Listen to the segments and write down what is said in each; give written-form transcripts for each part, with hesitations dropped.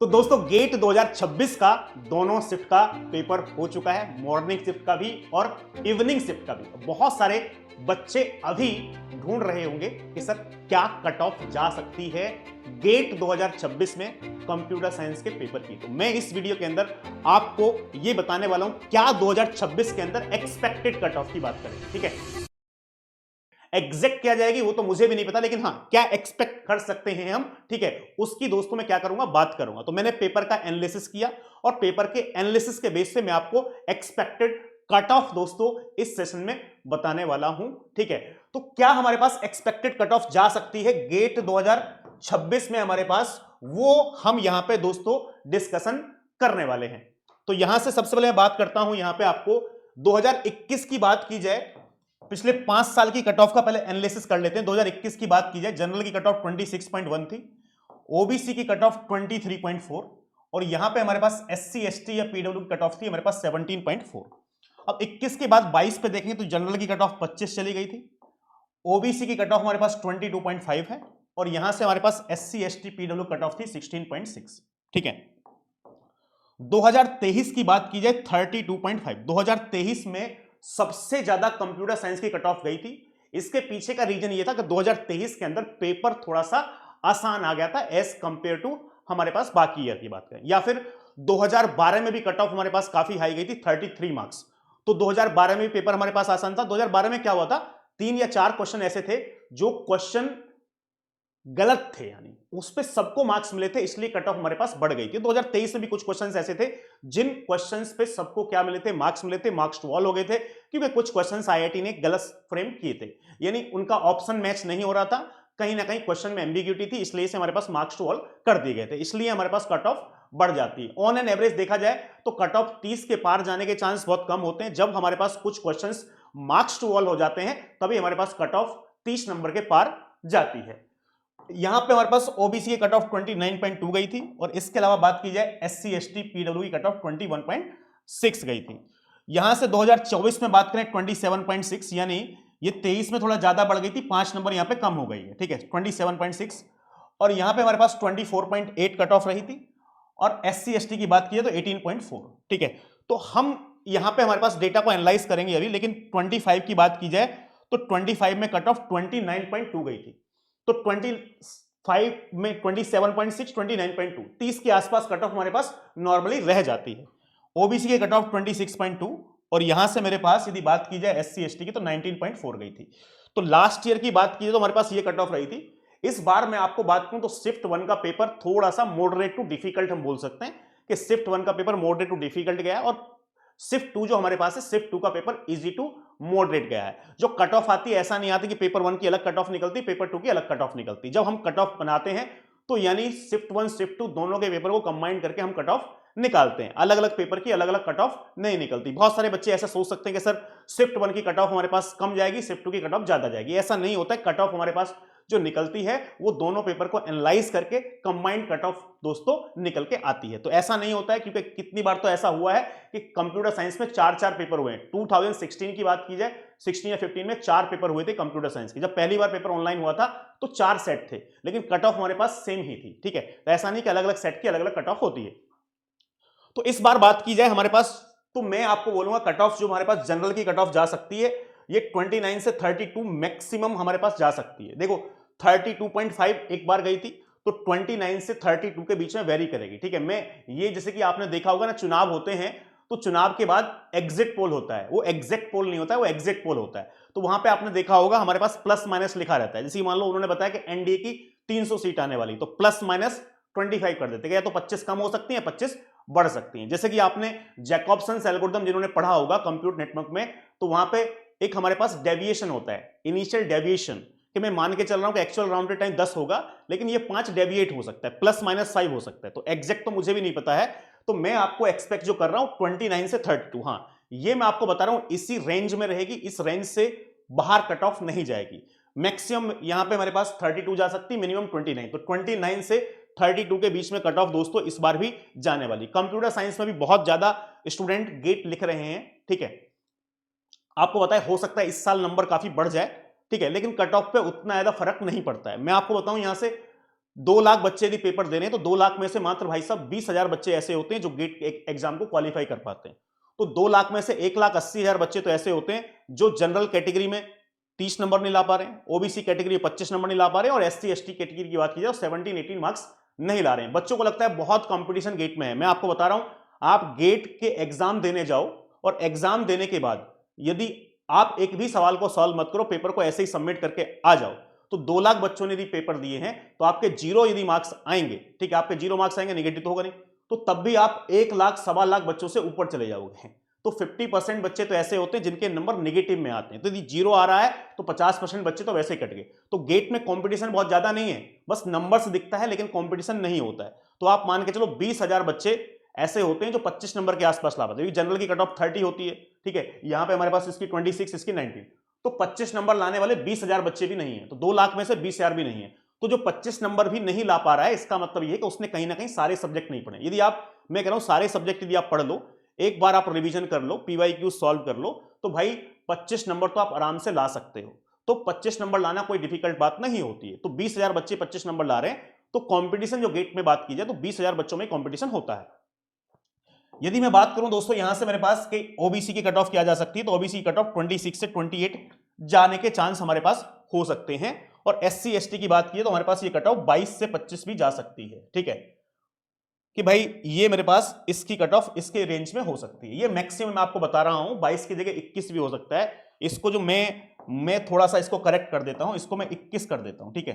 तो दोस्तों गेट 2026 का दोनों शिफ्ट का पेपर हो चुका है, मॉर्निंग शिफ्ट का भी और इवनिंग शिफ्ट का भी। बहुत सारे बच्चे अभी ढूंढ रहे होंगे कि सर क्या कट ऑफ जा सकती है गेट 2026 में कंप्यूटर साइंस के पेपर की। तो मैं इस वीडियो के अंदर आपको ये बताने वाला हूं क्या 2026 के अंदर एक्सपेक्टेड कट ऑफ की बात करें। ठीक है, एग्जैक्ट क्या जाएगी वो तो मुझे भी नहीं पता, लेकिन हाँ क्या एक्सपेक्ट कर सकते हैं हम, ठीक है, उसकी दोस्तों मैं क्या करूंगा, बात करूंगा। तो मैंने पेपर का एनालिसिस किया और पेपर के एनालिसिस के बेस पे मैं आपको एक्सपेक्टेड कट ऑफ दोस्तों इस सेशन में बताने वाला हूं। ठीक है, तो क्या हमारे पास एक्सपेक्टेड कट ऑफ जा सकती है गेट 2026 में हमारे पास, वो हम यहां पे दोस्तों डिस्कशन करने वाले हैं। तो यहां से सबसे पहले मैं बात करता हूं, यहां पे आपको 2021 की बात की जाए, पिछले 5 साल की कट ऑफ का पहले एनालिसिस कर लेते हैं। 2021 की बात की जाए, जनरल की कट ऑफ 26.1 थी, ओबीसी की कट ऑफ 23.4 और यहां पे हमारे पास एससी एसटी या पीडब्ल्यू की कट ऑफ थी हमारे पास 17.4। अब 21 के बाद 22 पे देखेंगे तो जनरल की कट ऑफ 25 चली गई थी, ओबीसी की कट ऑफ हमारे पास 22.5 है और यहां से हमारे पास SC ST PW cut off थी 16.6। ठीक है, 2023 की बात की जाए 32.5, 2023 में सबसे ज्यादा कंप्यूटर साइंस की कट ऑफ गई थी। इसके पीछे का रीजन ये था कि 2023 के अंदर पेपर थोड़ा सा आसान आ गया था एज कंपेयर टू हमारे पास बाकी ईयर की बात करें, या फिर 2012 में भी कट ऑफ हमारे पास काफी हाई गई थी 33 मार्क्स। तो 2012 में भी पेपर हमारे पास आसान था। 2012 में क्या हुआ था, 3 या 4 क्वेश्चन ऐसे थे जो क्वेश्चन गलत थे, यानी उस पे सबको मार्क्स मिले थे, इसलिए कट ऑफ हमारे पास बढ़ गई थी। 2023 में भी कुछ क्वेश्चंस ऐसे थे जिन क्वेश्चंस पे सबको क्या मिले थे, मार्क्स मिले थे, मार्क्स टू ऑल हो गए थे, क्योंकि कुछ क्वेश्चंस आईआईटी ने गलत फ्रेम किए थे, यानी उनका ऑप्शन मैच नहीं हो रहा था, कहीं ना कहीं क्वेश्चन में एम्बिग्यूटी थी, इसलिए से हमारे पास मार्क्स टू ऑल कर दिए गए थे, इसलिए हमारे पास कट ऑफ बढ़ जाती है। ऑन एन एवरेज देखा जाए तो कट ऑफ 30 के पार जाने के चांस बहुत कम होते हैं। जब हमारे पास कुछ क्वेश्चंस मार्क्स टू ऑल हो जाते हैं तभी हमारे पास कट ऑफ 30 नंबर के पार जाती है। यहां पे हमारे पास ओबीसी की कट ऑफ 29.2 गई थी और इसके अलावा बात की जाए एससी एसटी पीडब्ल्यू की कट ऑफ 21.6 गई थी। यहां से 2024 में बात करें 27.6, यानी ये 23 में थोड़ा ज्यादा बढ़ गई थी, 5 नंबर यहां पे कम हो गई है। ठीक है, 27.6 और यहां पे हमारे पास 24.8 कट ऑफ रही थी और एससी एसटी की बात की जाए तो 18.4। ठीक है, तो हम यहां पे हमारे पास डेटा को एनालाइज करेंगे अभी, लेकिन 25 की बात की जाए तो 25 में कट ऑफ 29.2 गई थी, तो 25 में 27.6, 29.2, 30 के आसपास कट ऑफ हमारे पास नॉर्मली रह जाती है। ओबीसी के कट ऑफ 26.2 और यहां से मेरे पास यदि बात की जाए एससी एसटी की तो 19.4 गई थी। तो लास्ट ईयर की बात की जाए तो हमारे पास ये कट ऑफ रही थी। इस बार मैं आपको बात करूं तो शिफ्ट 1 का पेपर थोड़ा सा मॉडरेट टू डिफिकल्ट हम बोल सकते हैं कि शिफ्ट 1 का पेपर मॉडरेट टू डिफिकल्ट गया है और शिफ्ट 2 जो हमारे पास है, शिफ्ट 2 का पेपर इजी टू मॉडरेट गया है। जो कट ऑफ आती है ऐसा नहीं आती कि पेपर 1 की अलग कट ऑफ निकलती, पेपर 2 की अलग कट ऑफ निकलती। जब हम कट ऑफ बनाते हैं तो यानी शिफ्ट 1 शिफ्ट 2 दोनों के पेपर को कंबाइन करके हम कट ऑफ निकालते हैं, अलग अलग पेपर की अलग अलग कट ऑफ नहीं निकलती। बहुत सारे बच्चे ऐसा सोच सकते हैं कि सर शिफ्ट 1 की कट ऑफ हमारे पास कम जाएगी, शिफ्ट 2 की कट ऑफ ज्यादा जाएगी। ऐसा नहीं होता है, कट ऑफ हमारे पास जो निकलती है वो दोनों पेपर को एनालाइज करके कंबाइंड कट ऑफ दोस्तों निकल के आती है। तो ऐसा नहीं होता है, क्योंकि कितनी बार तो ऐसा हुआ है कि कंप्यूटर साइंस में 4-4 पेपर हुए हैं। 2016 की बात की जाए, 16 या 15 में 4 पेपर हुए थे कंप्यूटर साइंस के। जब पहली बार पेपर ऑनलाइन हुआ था तो 4 सेट थे, लेकिन कट ऑफ हमारे पास सेम ही थी। ठीक है, तो ऐसा नहीं कि अलग अलग सेट की अलग अलग कट ऑफ होती है। तो इस बार बात की जाए हमारे पास, तो मैं आपको बोलूंगा कट ऑफ जो हमारे पास जनरल की कट ऑफ जा सकती है ये 29 से 32 मैक्सिमम हमारे पास जा सकती है। देखो 32.5 एक बार गई थी, तो 29 से 32 के बीच में वेरी करेगी। ठीक है, मैं ये जैसे कि आपने देखा होगा ना, चुनाव होते हैं तो चुनाव के बाद एग्जिट पोल होता है, वो एग्जैक्ट पोल नहीं होता है, वो एग्जिट पोल होता है। तो वहां पे आपने देखा होगा हमारे पास प्लस माइनस लिखा रहता है। जैसे मान लो उन्होंने बताया कि एनडीए की 300 सीट आने वाली, तो प्लस माइनस 25 कर देते हैं, या तो 25 कम हो सकती है, 25 बढ़ सकती हैं। जैसे कि आपने जैकॉब्सन एल्गोरिथम जिन्होंने पढ़ा होगा कंप्यूटर नेटवर्क में, तो वहां पे एक हमारे पास डेविएशन होता है, इनिशियल डेविएशन, कि मैं मान के चल रहा हूं कि एक्चुअल राउंडेड टाइम 10 होगा, लेकिन ये 5 डेविएट हो सकता है, प्लस माइनस 5 हो सकता है। तो एग्जैक्ट तो मुझे भी नहीं पता है, तो मैं आपको एक्सपेक्ट जो कर रहा हूं 29 से 32, हाँ ये मैं आपको बता रहा हूं इसी रेंज में रहेगी, इस रेंज से बाहर कट ऑफ नहीं जाएगी। मैक्सिमम यहां पे हमारे पास 32 जा सकती, मिनिमम 29, तो 29 से 32 के बीच में कट ऑफ दोस्तों इस बार भी जाने वाली। कंप्यूटर साइंस में भी बहुत ज्यादा स्टूडेंट गेट लिख रहे हैं। ठीक है, आपको पता है हो सकता है इस साल नंबर काफी बढ़ जाए, ठीक है, लेकिन कट ऑफ पे उतना ज्यादा फर्क नहीं पड़ता है। मैं आपको बताऊं यहां से 2 लाख बच्चे यदि पेपर दे रहे हैं तो 2 लाख में से मात्र भाई साहब 20,000 बच्चे ऐसे होते हैं जो गेट एग्जाम को क्वालिफाई कर पाते हैं। तो 2 लाख में से 1,80,000 बच्चे तो ऐसे होते हैं जो जनरल कैटेगरी में 30 नंबर नहीं ला पा रहे हैं, ओबीसी कैटेगरी 25 नंबर नहीं ला पा रहे हैं, और एससी एसटी कैटेगरी की बात की जाए 17-18 मार्क्स नहीं ला रहे हैं। बच्चों को लगता है बहुत कंपटीशन गेट में है। मैं आपको बता रहा हूं, आप गेट के एग्जाम देने जाओ और एग्जाम देने के बाद यदि आप एक भी सवाल को सॉल्व मत करो, पेपर को ऐसे ही सबमिट करके आ जाओ, तो 2 लाख बच्चों ने यदि पेपर दिए हैं तो आपके 0 यदि मार्क्स आएंगे, ठीक है, आपके 0 मार्क्स आएंगे, नेगेटिव तो होगा नहीं, तो तब भी आप 1 लाख सवा लाख बच्चों से ऊपर चले जाओगे। तो 50% बच्चे तो ऐसे होते हैं जिनके नंबर नेगेटिव में आते हैं। तो यदि 0 आ रहा है तो 50% बच्चे तो वैसे ही कट गए। तो गेट में कंपटीशन बहुत ज्यादा नहीं है, बस नंबर्स दिखता है लेकिन कंपटीशन नहीं होता है। तो आप मान के चलो 20,000 बच्चे ऐसे होते हैं जो 25 नंबर के आसपास ला पाते हैं। जनरल की कट ऑफ 30 होती है, ठीक है, यहां पे हमारे पास इसकी 26, इसकी 19, तो 25 नंबर लाने वाले 20,000 बच्चे भी नहीं है। तो 2 लाख में से 20,000 भी नहीं है। तो जो 25 नंबर भी नहीं ला पा रहा है, इसका मतलब यह कि उसने कहीं ना कहीं सारे सब्जेक्ट नहीं पढ़े। यदि आप, मैं कह रहा हूं सारे सब्जेक्ट यदि आप पढ़ लो, एक बार आप रिवीजन कर लो, पीवाईक्यू सॉल्व कर लो, तो भाई 25 नंबर तो आप आराम से ला सकते हो। तो 25 नंबर लाना कोई डिफिकल्ट बात नहीं होती है। तो 20,000 बच्चे 25 नंबर ला रहे हैं, तो कंपटीशन जो गेट में बात की जाए तो 20,000 बच्चों में कंपटीशन होता है। यदि मैं बात करूं दोस्तों, यहां से मेरे पास कि ओबीसी की कट ऑफ क्या जा सकती है, तो ओबीसी की कट ऑफ 26 से 28 जाने के चांस हमारे पास हो सकते हैं। और एससी एसटी की बात की तो हमारे पास ये कट ऑफ 22 से 25 भी जा सकती है, ठीक है, कि भाई ये मेरे पास इसकी कट ऑफ इसके रेंज में हो सकती है। ये मैक्सिमम मैं आपको बता रहा हूं, 22 की जगह 21 भी हो सकता है। इसको जो मैं थोड़ा सा इसको करेक्ट कर देता हूं, इसको मैं 21 कर देता हूं, ठीक है,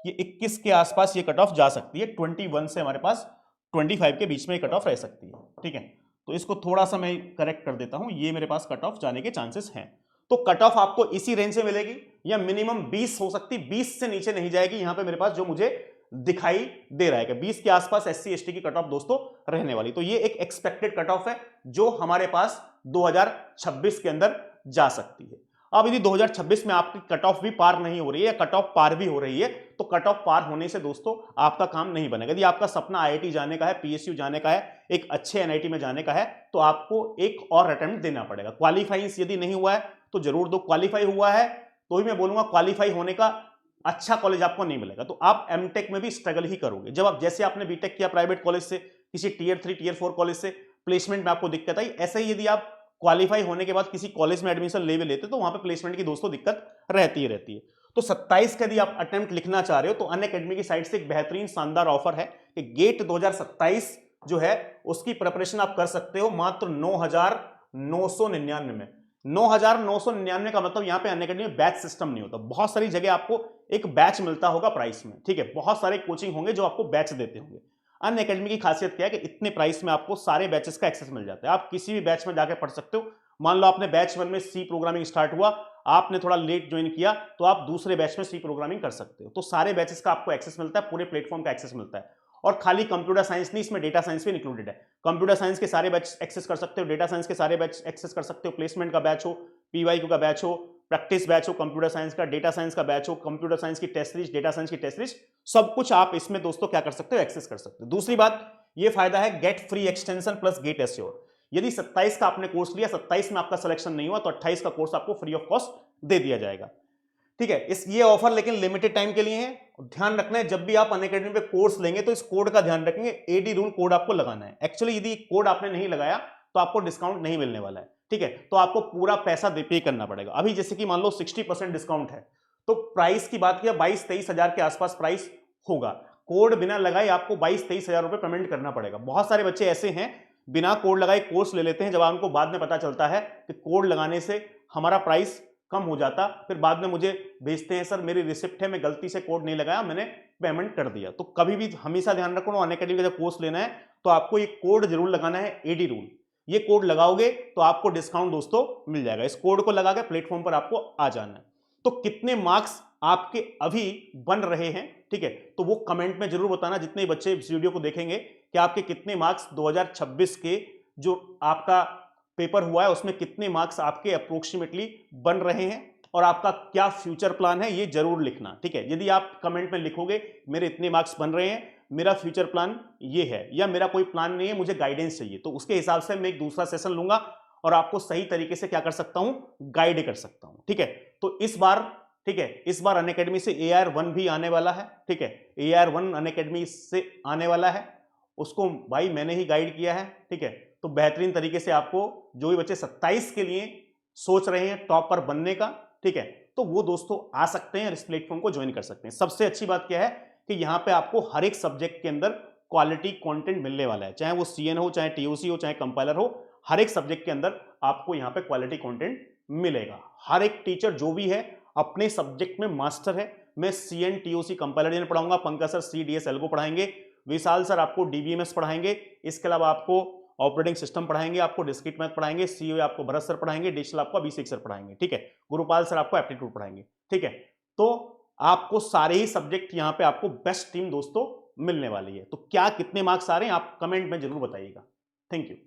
ये 21 के आसपास ये कट ऑफ जा सकती है। 21 से हमारे पास 25 के बीच में कट ऑफ रह सकती है, ठीक है। तो इसको थोड़ा सा मैं करेक्ट कर देता हूं, ये मेरे पास कट ऑफ जाने के चांसेस हैं। तो कट ऑफ आपको इसी रेंज से मिलेगी या मिनिमम 20 हो सकती, 20 से नीचे नहीं जाएगी। यहां पे मेरे पास जो मुझे दिखाई दे रहा है कि 20 के आसपास एससी एसटी की कट ऑफ दोस्तों रहने वाली। तो ये एक एक्सपेक्टेड कट ऑफ है जो हमारे पास 2026 के अंदर जा सकती है। अब यदि 2026 में आपकी कट ऑफ भी पार नहीं हो रही है, कट ऑफ पार भी हो रही है, तो कट ऑफ पार होने से दोस्तों आपका काम नहीं बनेगा। यदि आपका सपना आईआईटी जाने का है, पीएसयू जाने का है, एक अच्छे एनआईटी में जाने का है, तो आपको एक और अटेम्प्ट देना पड़ेगा। क्वालिफाइंग यदि नहीं हुआ है तो जरूर दो, क्वालिफाई हुआ है तो ही मैं बोलूंगा क्वालिफाई होने का अच्छा कॉलेज आपको नहीं मिलेगा, तो आप एमटेक में भी स्ट्रगल ही करोगे। जब आप, जैसे आपने बीटेक किया प्राइवेट कॉलेज से, किसी टियर 3 टियर 4 कॉलेज से, प्लेसमेंट में आपको दिक्कत आई, ऐसे ही यदि आप क्वालिफाई होने के बाद किसी कॉलेज में एडमिशन ले लेते तो वहां पे प्लेसमेंट की दोस्तों दिक्कत रहती है। तो 27 का यदि आप अटेम्प्ट लिखना चाह रहे हो तो अनअकैडमी की साइड से एक बेहतरीन शानदार ऑफर है कि गेट 2027 जो है उसकी प्रिपरेशन आप कर सकते हो मात्र 9,999 में। 9,999 का मतलब यहां पे अनअकैडमी में बैच सिस्टम नहीं होता। बहुत सारी जगह आपको एक बैच मिलता होगा प्राइस में, ठीक है, बहुत सारे कोचिंग होंगे जो आपको बैच देते होंगे। अनअकैडमी की खासियत क्या है कि इतने प्राइस में आपको सारे बैचेस का एक्सेस मिल जाता है। आप किसी भी बैच में जाकर पढ़ सकते हो। मान लो आपने बैच 1 में सी प्रोग्रामिंग स्टार्ट हुआ, आपने थोड़ा लेट ज्वाइन किया, तो आप दूसरे बैच में सी प्रोग्रामिंग कर सकते हो। तो सारे बैचेस का आपको एक्सेस मिलता है, पूरे प्लेटफॉर्म का एक्सेस मिलता है। और खाली कंप्यूटर साइंस नहीं, इसमें डेटा साइंस भी इंक्लूडेड है। कंप्यूटर साइंस के सारे बैच एक्सेस कर सकते हो, डेटा साइंस के सारे बैच एक्सेस कर सकते हो, प्लेसमेंट का बैच हो, पीवाईक्यू का बैच हो, प्रैक्टिस बैच हो, कंप्यूटर साइंस का, डेटा साइंस का बैच हो, कंप्यूटर साइंस की टेस्ट सीरीज, डेटा साइंस की टेस्ट सीरीज, सब कुछ आप इसमें दोस्तों क्या कर सकते हो, एक्सेस कर सकते हो। दूसरी बात, ये फायदा है get free extension plus get assure. यदि 27 का आपने कोर्स लिया, 27 में आपका सिलेक्शन नहीं हुआ, तो 28 का कोर्स आपको फ्री ऑफ कॉस्ट दे दिया जाएगा, ठीक है। ये ऑफर लेकिन लिमिटेड टाइम के लिए है। ध्यान रखना है जब भी आप अनअकैडमी पे कोर्स लेंगे तो इस कोड का ध्यान रखेंगे, एडी रूल कोड आपको लगाना है। एक्चुअली यदि कोड आपने नहीं लगाया तो आपको डिस्काउंट नहीं मिलने वाला है, ठीक है, तो आपको पूरा पैसा पे करना पड़ेगा। अभी जैसे कि मान लो 60% डिस्काउंट है, तो प्राइस की बात किया 22-23 हजार के आसपास प्राइस होगा। कोड बिना लगाए आपको 22-23 हजार रुपए पेमेंट करना पड़ेगा। बहुत सारे बच्चे ऐसे हैं बिना कोड लगाए कोर्स ले लेते हैं, जब उनको बाद में पता चलता है कि कोड लगाने से हमारा प्राइस कम हो जाता, फिर बाद में मुझे भेजते हैं सर मेरी रिसिप्ट है, मैं गलती से कोड नहीं लगाया, मैंने पेमेंट कर दिया। तो कभी भी हमेशा ध्यान रखो, अनअकैडमी का जब कोर्स लेना है तो आपको ये कोड जरूर लगाना है, एडी रूल। ये कोड लगाओगे तो आपको डिस्काउंट दोस्तों मिल जाएगा। इस कोड को लगा के प्लेटफॉर्म पर आपको आ जाना है। तो कितने मार्क्स आपके अभी बन रहे हैं, ठीक है, तो वो कमेंट में जरूर बताना। जितने बच्चे इस वीडियो को देखेंगे कि आपके कितने मार्क्स 2026 के जो आपका पेपर हुआ है उसमें कितने मार्क्स आपके अप्रोक्सीमेटली बन रहे हैं और आपका क्या फ्यूचर प्लान है, ये जरूर लिखना, ठीक है। यदि आप कमेंट में लिखोगे मेरे इतने मार्क्स बन रहे हैं, मेरा फ्यूचर प्लान ये है, या मेरा कोई प्लान नहीं है, मुझे गाइडेंस चाहिए, तो उसके हिसाब से मैं एक दूसरा सेशन लूंगा और आपको सही तरीके से क्या कर सकता हूं, गाइड कर सकता हूं, ठीक है। तो इस बार ठीक है। इस बार अनअकैडमी से AR1 भी आने वाला है, ठीक है, AR1 अनअकैडमी से आने वाला है, उसको भाई मैंने ही गाइड किया है, ठीक है। तो बेहतरीन तरीके से आपको जो भी बच्चे 27 के लिए सोच रहे हैं टॉपर बनने का, ठीक है, तो वो दोस्तों आ सकते हैं और इस प्लेटफॉर्म को ज्वाइन कर सकते हैं। सबसे अच्छी बात क्या है कि यहां पे आपको हर एक सब्जेक्ट के अंदर क्वालिटी कंटेंट मिलने वाला है, चाहे वो CN हो, चाहे TOC हो, चाहे कंपाइलर हो, हर एक सब्जेक्ट के अंदर आपको यहां पे क्वालिटी कंटेंट मिलेगा। हर एक टीचर जो भी है अपने सब्जेक्ट में मास्टर है। मैं CN TOC कंपाइलर पढ़ाऊंगा, पंकज सर CDS एल्गो पढ़ाएंगे, विशाल सर आपको DBMS पढ़ाएंगे, इसके अलावा आपको ऑपरेटिंग सिस्टम पढ़ाएंगे, आपको डिस्क्रीट मैथ पढ़ाएंगे, सीओ आपको भरत सर पढ़ाएंगे, डिजिटल आपको अभिषेक सर पढ़ाएंगे, ठीक है, गुरुपाल सर आपको एप्टीट्यूड पढ़ाएंगे, ठीक है। तो आपको सारे ही सब्जेक्ट यहां पे आपको बेस्ट टीम दोस्तों मिलने वाली है। तो क्या कितने मार्क्स आ रहे हैं आप कमेंट में जरूर बताइएगा। Thank you.